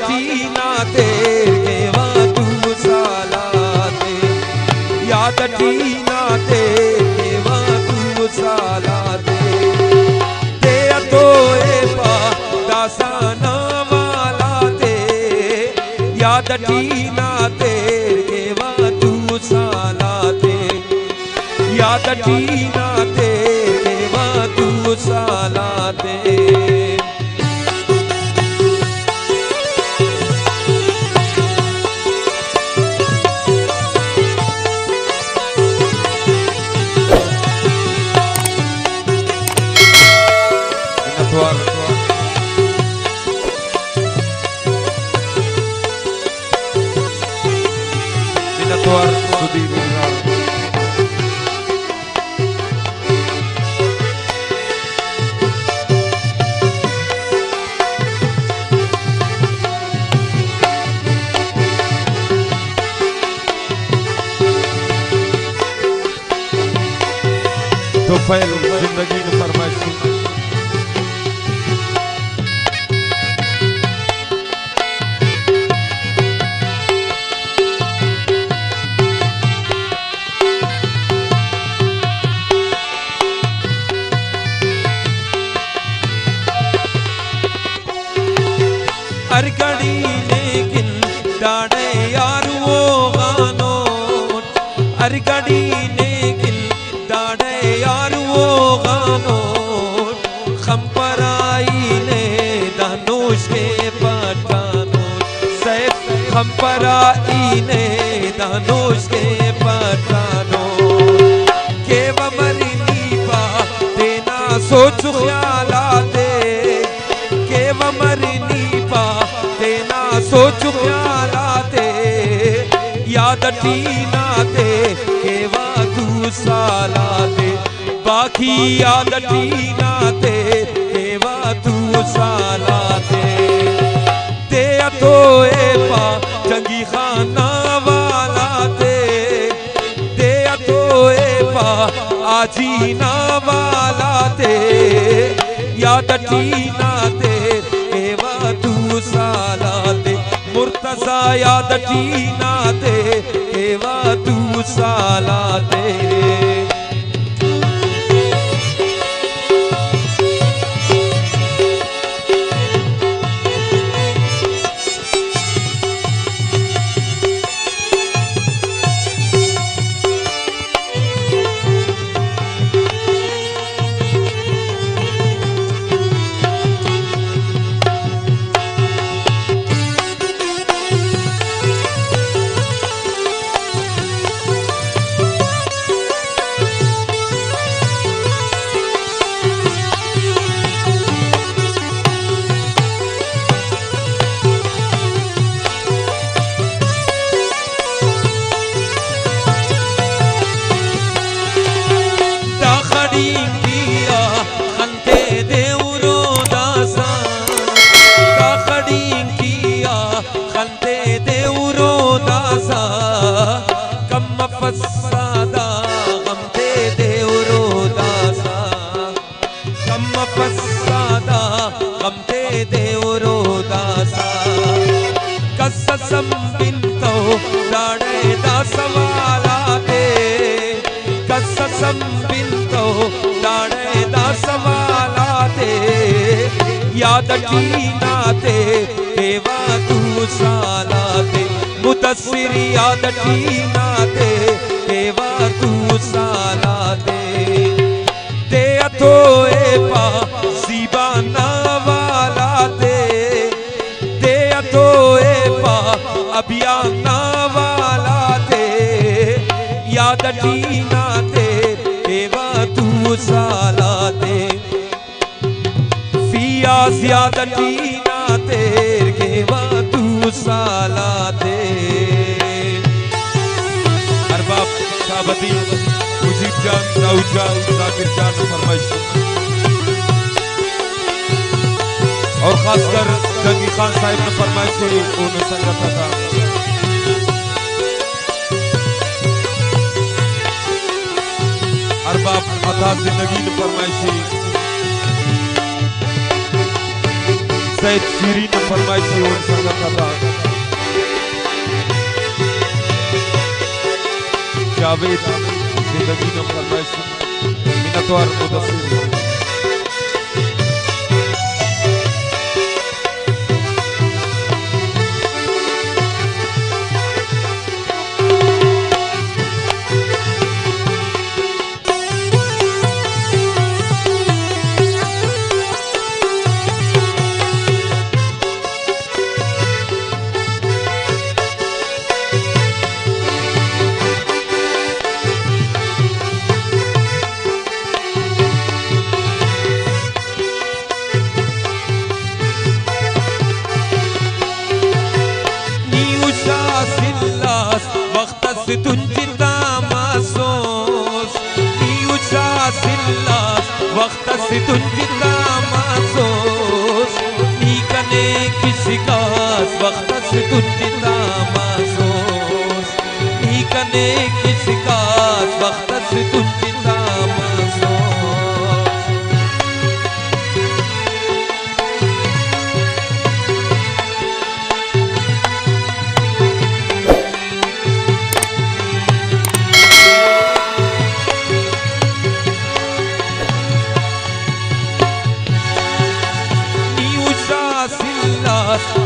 टीना तेर केवा तू सालाते याद टीना तेर केवा तू सालाते ते तो ए पा दासाना वाला ते याद टीना तेर केवा तू सालाते याद टीना तेर केवा तू सालाते Minatuar Sudiri तो फैल जिंदगी की फरमाइश हर घड़ी लेकिन डाढ़े यार वो गानो हर घड़ी लेकिन डाढ़े यार वो गानो खम पर आई ने दानुश के पठानो सैफ खम पर आई ने दानुश के पठानो के वमरनी पा देना सोच ख्यालाते के वमरनी देना सोच ख्यालाते याद टीना ते केवा तू सालाते बाकी याद टीना ते केवा तू सालाते ते तो ए पा जंगी खाना वाला ते तो ए पा आजीना वाला ते याद टीना ते तू सालाते मुर्तजा याद टीना ते केवा तू सालाते फसादा गम दे देवरो दासा कम फसादा गम दे देवरो दासा कसम बिंतो दाड़े दासवाला दे कसम बिंतो दाड़े दासवाला दे याद टीना ते केवा तू सालाते मुदस्सिर याद टीना ते केवा तू सालाते ते तो ए पा सीबाना वाला ते तो ए पा अभियाना वाला ते याद टीना ते केवा तू सालाते फिया याद टीना ते केवा तू सालाते अरबाब शाहबदी मुजीब जान दाऊद जान जाकिर जान फरमाइश और खासकर जंगी खान साहिब ने फरमाइश की उन्हें संगत था अरबाब अता जिंदगी ने फरमाइश सैयद शीरी ने फरमाइशी और संगत अदा जावेद जिंदगी ने फरमाइशी मिन्नतवार Mudassir tunjita masos niusa sillas waqtas tunjita masos nikane kisikas waqtas tunjita masos nikane kisikas waqtas tunjita masos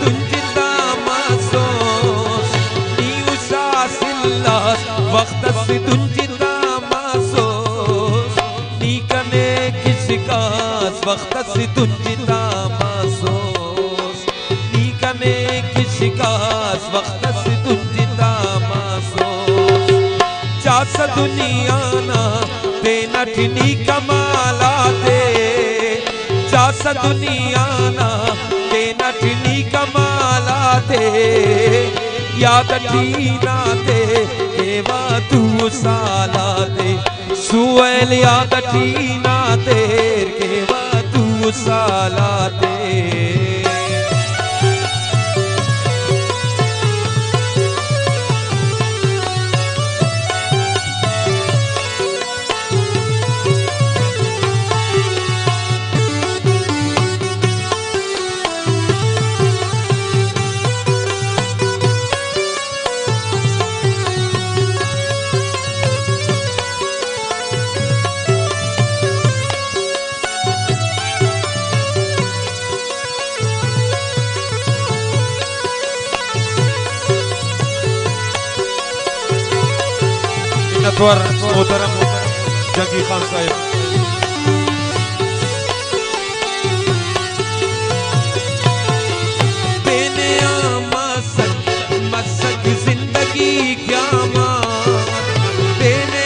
tunjita masos niusa sillas waqtas tunjita masos nikane kisikas waqtas tunjita masos nikane kisikas waqtas tunjita masos jasa duniya na dena tini kamalate jasa duniya na Natni कमालाते याद ठीनाते केवा तू सालाते सुएल याद ठीनाते केवा तू सालाते मिन्नतवार मोहतरम जंगी खान साहब बेने मसक मसक जिंदगी क्या मान बेने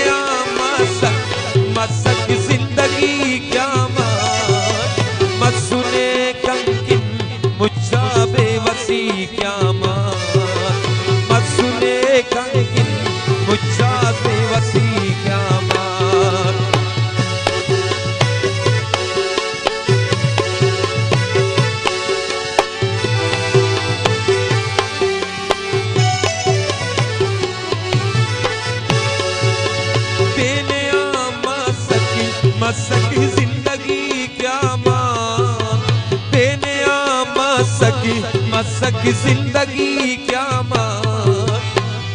मसक मसक जिंदगी क्या मान मत सुने कंकिन मुझा बेवसी क्या मान मत सुने कंकिन मुझा बेवसी क्या मान बेने मसक जिंदगी क्या मान बेने मसक जिंदगी क्या मान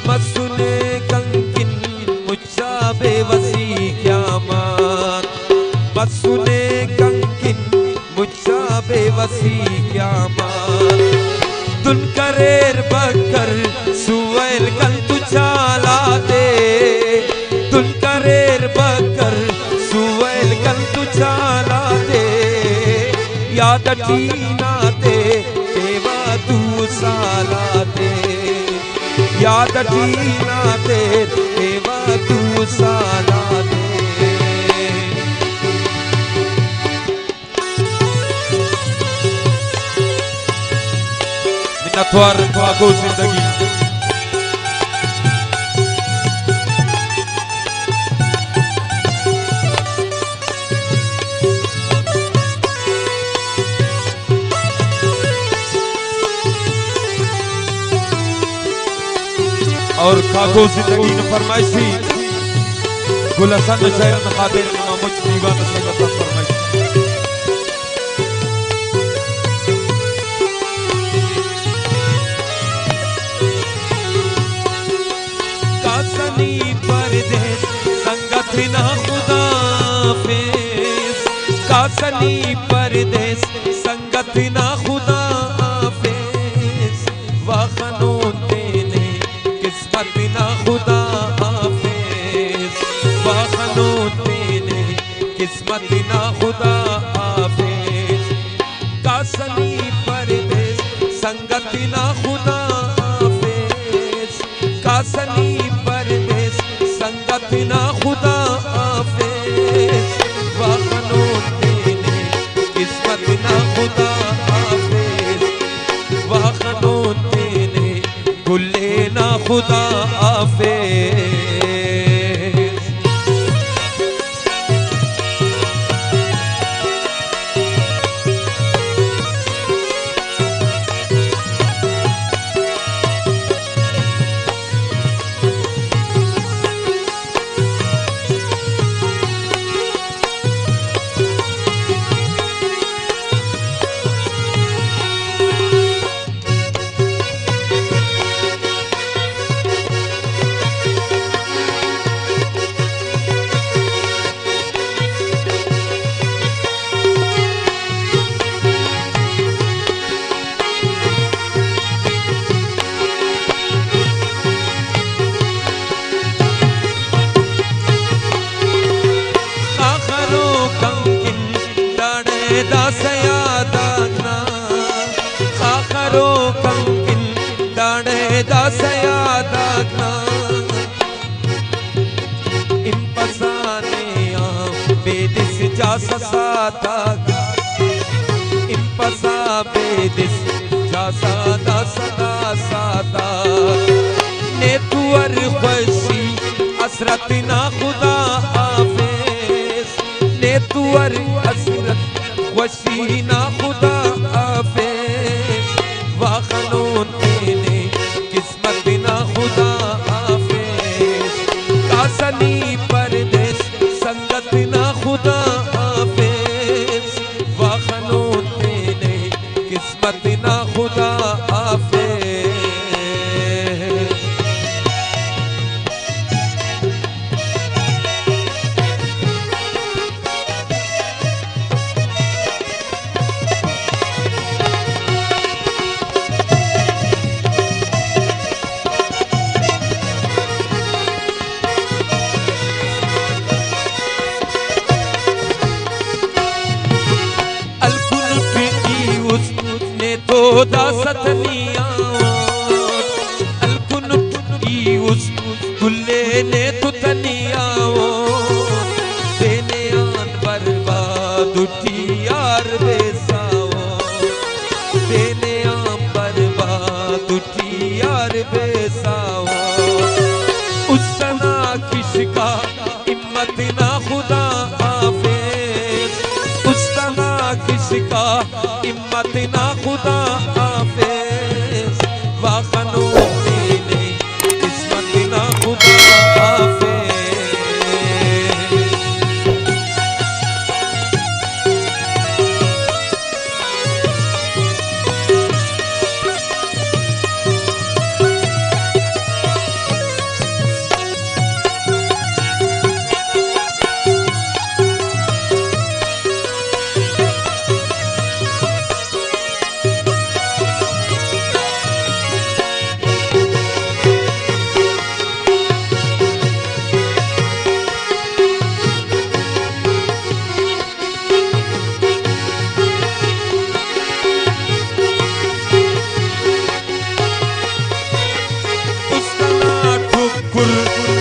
मत सुने कंकिन मुझा बेवसी क्या मान मत सुने कंकिन मुझा बेवसी क्या मान तुन करेर बकर सुवैल कल तुझाला दे तुन करेर बकर सुवैल कल तुझाला दे याद ठीना दे केवा तू साला दे याद ठीना दे केवा तू साला दे मिन्नतवार भागो जिंदगी और खागो जिंदगी ने फरमाइशी गुलशन शहर न खातिर इमाम दीवान संगत फरमाइशी ना खुदा हाफिज कासनी परदेस संगत ना खुदा हाफिज वाखनून तेने किस्मत ना खुदा हाफिज वाखनून तेने किस्मत ना खुदा हाफिज कासनी परदेस संगत ना खुदा हाफिज कासनी परदेस संगत ना खुदा हाफिज वाखनून तेने किस्मत ना खुदा हाफिज वाखनून तेने गुल्ले ना खुदा हाफिज दासयादाना खाखरो कंकिन दाणे दासयादाना इंपसाने बेदिस जासा साता इंपसा बेदिस जासा दासा साता ने तुअर खुशी असरत ना खुदा हाफिज ने तुअर असरत वसीना खुदा हाफिज वाखनून तेने किस्मत ना खुदा हाफिज कासनी परदेस संगत ना खुदा हाफिज वाखनून तेने किस्मत ना खुदा हाफिज तो दासतनिया अलकुनुत की उस गुल्ले ने तो तनिया देने आन बर्बाद उठी यार बेसाओ देने आन बर्बाद उठी यार बेसाओ उस सना किसका हिम्मत ना खुदा हाफिज उस सना किसका हिम्मत ना खुदा हाफिज वाखनून तेने किस्मत ना खुदा हाफिज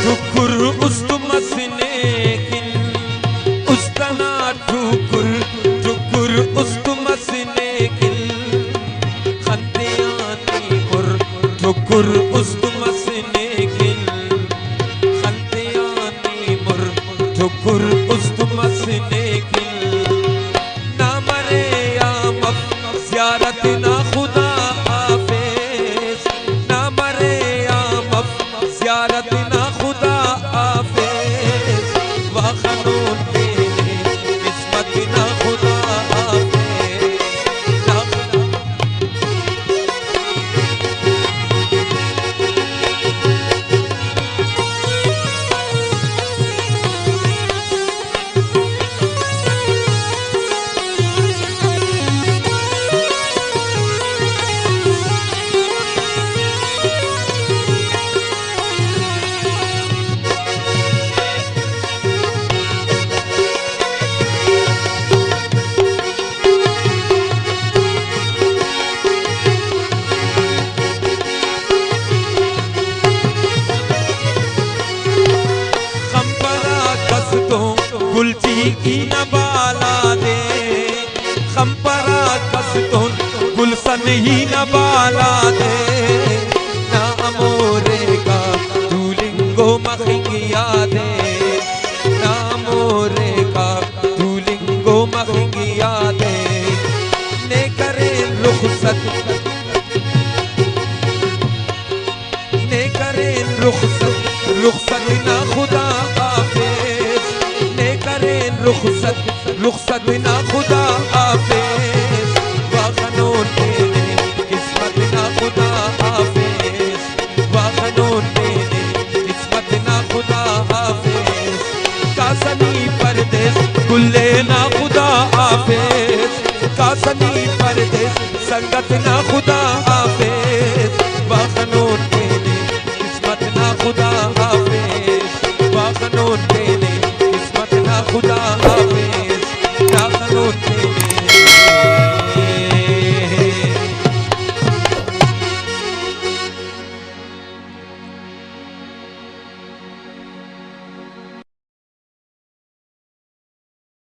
ठुकुर उस्तुमसने किन उस्तना ठुकुर उस्तुमसने किन खंतियानी मुर ठुकुर उस्तुमसने किन खंतियानी मुर ठुकुर उस्तुमसने किन ना मरे या मफ ज़ियारत ना खुदा हाफिज ना मरे या मफ ज़ियारत ना खुदा हाफिज वाखनून तेने किस्मत ना खुदा हाफिज ना कस्तों गुलची की न बाला दे खम्परा कस्तों गुलशन ही न बाला दे ना मोरे का तूलिंगो मखिंगिया दे ना मोरे का तूलिंगो मखिंगिया दे ने करे रुखसत ने करे रुखसत ना खुदा हाफिज ने करे रुखसत ना खुदा हाफिज वाखनों तेरे किस्मत ना खुदा हाफिज वाखनों तेरे किस्मत ना खुदा हाफिज कासनी परदेस गुल्ले ना खुदा हाफिज कासनी परदेस संगत ना खुदा हाफिज वाखनों तेरे किस्मत ना खुदा हाफिज वाखनों